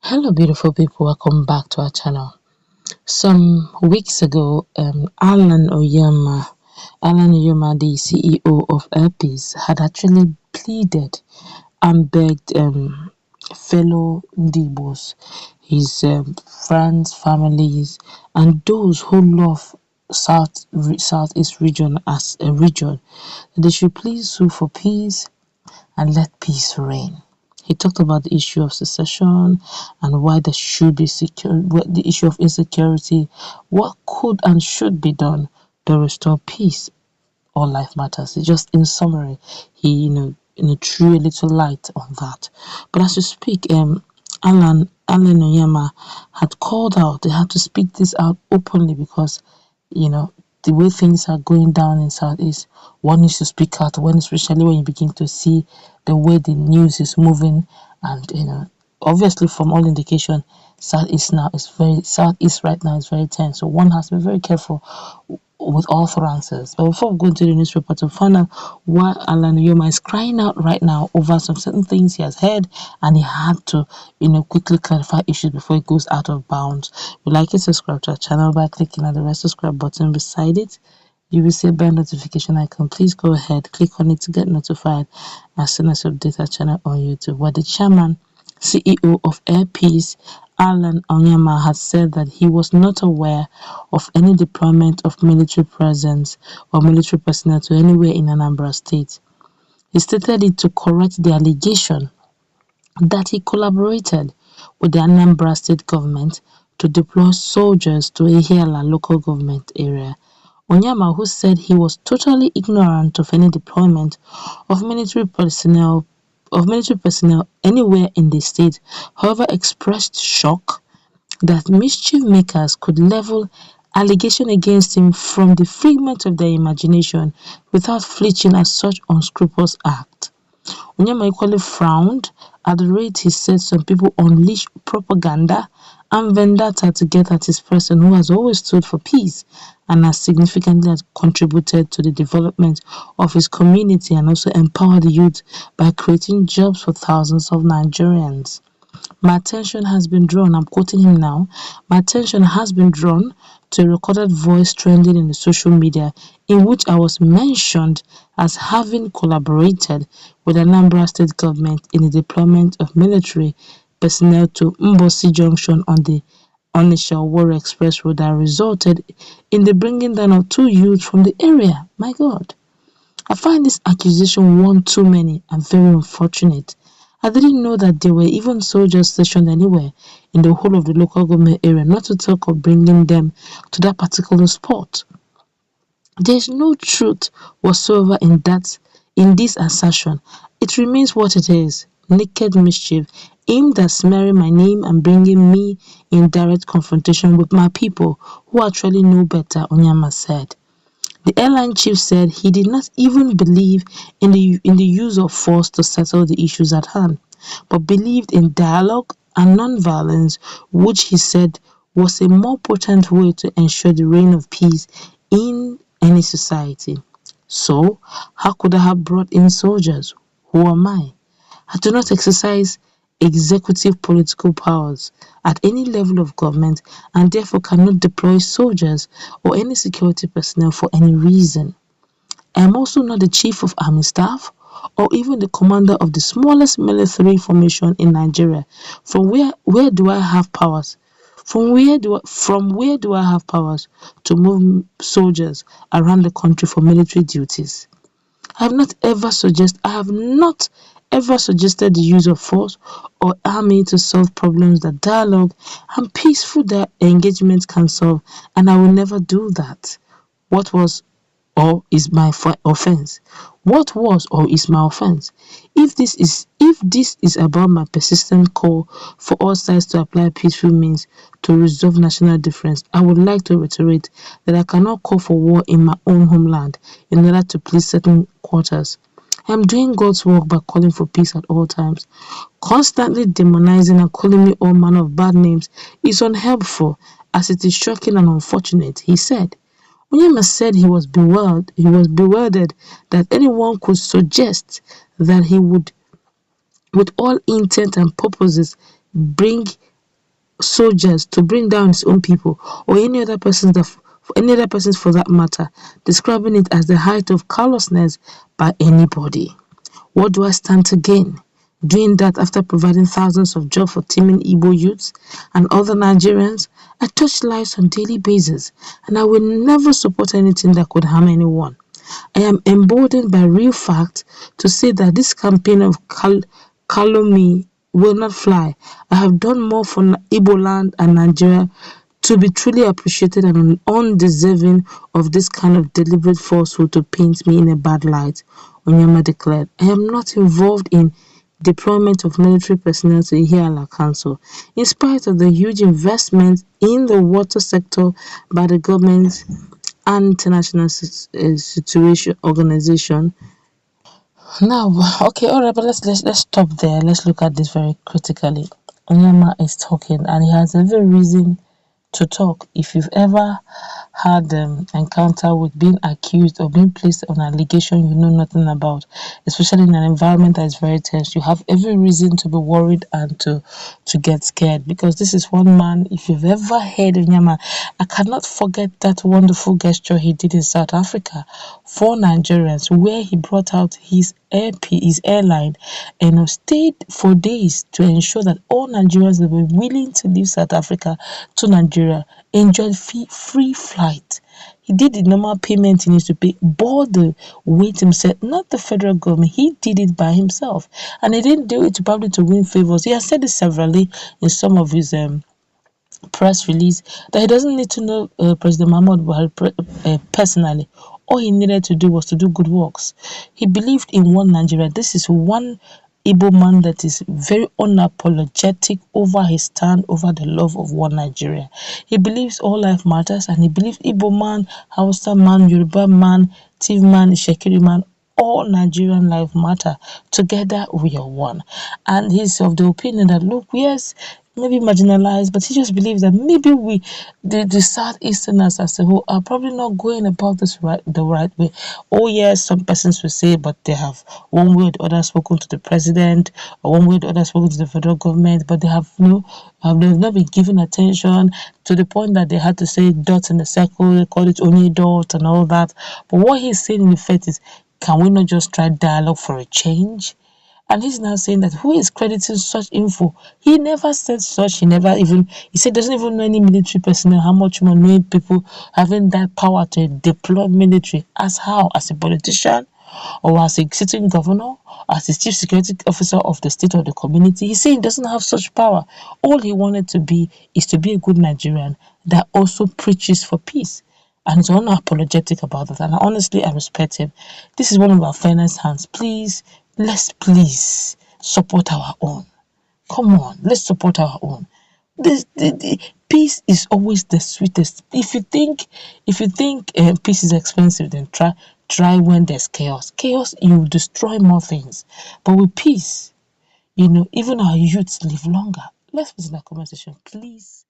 Hello, beautiful people. Welcome back to our channel. Some weeks ago, Alan Oyema, the CEO of Airpeace, had actually pleaded and begged fellow Igbos, his friends, families, and those who love Southeast region as a region, that they should please sue for peace and let peace reign. He talked about the issue of secession and why there should be the issue of insecurity, what could and should be done to restore peace. All life matters. Just in summary, he threw a little light on that. But as we speak, Alan Oyema had called out. They had to speak this out openly because you know the way things are going down in Southeast, one needs to speak out when, especially when you begin to see the way the news is moving, and obviously from all indication, Southeast right now is very tense. So one has to be very careful with all utterances. But before we go into the newspaper to find out why Alan Oyema is crying out right now over some certain things he has heard, and he had to, quickly clarify issues before it goes out of bounds. We'd like you to subscribe to our channel by clicking on the red subscribe button beside it. You will see a bell notification icon. Please go ahead, click on it to get notified as soon as we update our channel on YouTube. Where the chairman, CEO of Airpeace, Alan Onyeama, has said that he was not aware of any deployment of military presence or military personnel to anywhere in Anambra State. He stated it to correct the allegation that he collaborated with the Anambra State government to deploy soldiers to Ihiala local government area. Onyeama, who said he was totally ignorant of any deployment of military personnel anywhere in the state, however, expressed shock that mischief makers could level allegation against him from the figment of their imagination without flinching at such unscrupulous act. Onyeama equally frowned at the rate he said some people unleash propaganda and vendetta to get at his person who has always stood for peace and has significantly contributed to the development of his community and also empowered the youth by creating jobs for thousands of Nigerians. My attention has been drawn, I'm quoting him now, my attention has been drawn to a recorded voice trending in the social media in which I was mentioned as having collaborated with the Anambra State government in the deployment of military personnel to Mbosi Junction on the Onitsha-Owerri Express Road that resulted in the bringing down of two youths from the area. My God. I find this accusation one too many and very unfortunate. I didn't know that there were even soldiers stationed anywhere in the whole of the local government area, not to talk of bringing them to that particular spot. There is no truth whatsoever in this assertion. It remains what it is, naked mischief aimed at smearing my name and bringing me in direct confrontation with my people who actually know better, Onyeama said. The airline chief said he did not even believe in the use of force to settle the issues at hand, but believed in dialogue and non-violence, which he said was a more potent way to ensure the reign of peace in any society. So, how could I have brought in soldiers? Who am I? I do not exercise executive political powers at any level of government and therefore cannot deploy soldiers or any security personnel for any reason. I am also not the chief of army staff or even the commander of the smallest military formation in Nigeria. From where do I have powers? From where do I have powers to move soldiers around the country for military duties? I have not ever suggested the use of force or army to solve problems that dialogue and peaceful engagement can solve, and I will never do that. What was or is my offense? What was or is my offense? If this is about my persistent call for all sides to apply peaceful means to resolve national difference, I would like to reiterate that I cannot call for war in my own homeland in order to please certain quarters. I am doing God's work by calling for peace at all times. Constantly demonizing and calling me all manner of bad names is unhelpful, as it is shocking and unfortunate, he said. Onyeama said he was bewildered that anyone could suggest that he would, with all intent and purposes, bring soldiers to bring down his own people, or any other persons for that matter, describing it as the height of callousness by anybody. What do I stand to gain? Doing that after providing thousands of jobs for teeming Igbo youths and other Nigerians? I touch lives on a daily basis, and I will never support anything that could harm anyone. I am emboldened by real facts to say that this campaign of calumny will not fly. I have done more for Igbo land and Nigeria to be truly appreciated and undeserving of this kind of deliberate falsehood to paint me in a bad light, Onyeama declared. I am not involved in deployment of military personnel to Ihiala Council, in spite of the huge investment in the water sector by the government and international situation organization. Now, okay, all right, but let's stop there. Let's look at this very critically. Onyema is talking, and he has every reason to talk. If you've ever had encounter with being accused or being placed on an allegation you know nothing about, especially in an environment that is very tense, you have every reason to be worried and to get scared, because this is one man. If you've ever heard of Nyama, I cannot forget that wonderful gesture he did in South Africa for Nigerians, where he brought out his Airpeace, his airline, and stayed for days to ensure that all Nigerians that were willing to leave South Africa to Nigeria enjoyed free flight. He did the normal payment he needs to pay, bought the weight himself, not the federal government. He did it by himself, and he didn't do it probably to win favors. He has said this severally in some of his press release that he doesn't need to know President Muhammad Buhari personally. All he needed to do was to do good works. He believed in one Nigeria. This is one Igbo man that is very unapologetic over his stand over the love of one Nigeria. He believes all life matters, and he believes Igbo man, Hausa man, Yoruba man, Tiv man, Shekiri man, all Nigerian life matter. Together we are one. And he's of the opinion that, look, yes, maybe marginalized, but he just believes that maybe the Southeasterners as a whole, are probably not going about this the right way. Oh yes, some persons will say, but they have one way or the other spoken to the president, or one way or the other spoken to the federal government, but they have they've not been given attention to the point that they had to say dots in the circle, they call it only dot and all that. But what he's saying in effect is, can we not just try dialogue for a change? And he's now saying that who is crediting such info? He never said such. He said doesn't even know any military personnel, how much more knowing people having that power to deploy military. As how? As a politician, or as a sitting governor, as the chief security officer of the state or the community. He's saying he doesn't have such power. All he wanted to be is to be a good Nigerian that also preaches for peace. And he's unapologetic about that. And honestly, I respect him. This is one of our finest hands. Let's please support our own. Come on, let's support our own. The peace is always the sweetest. If you think peace is expensive, then try when there's chaos. Chaos, you destroy more things. But with peace, even our youths live longer. Let's put in that comment section, please.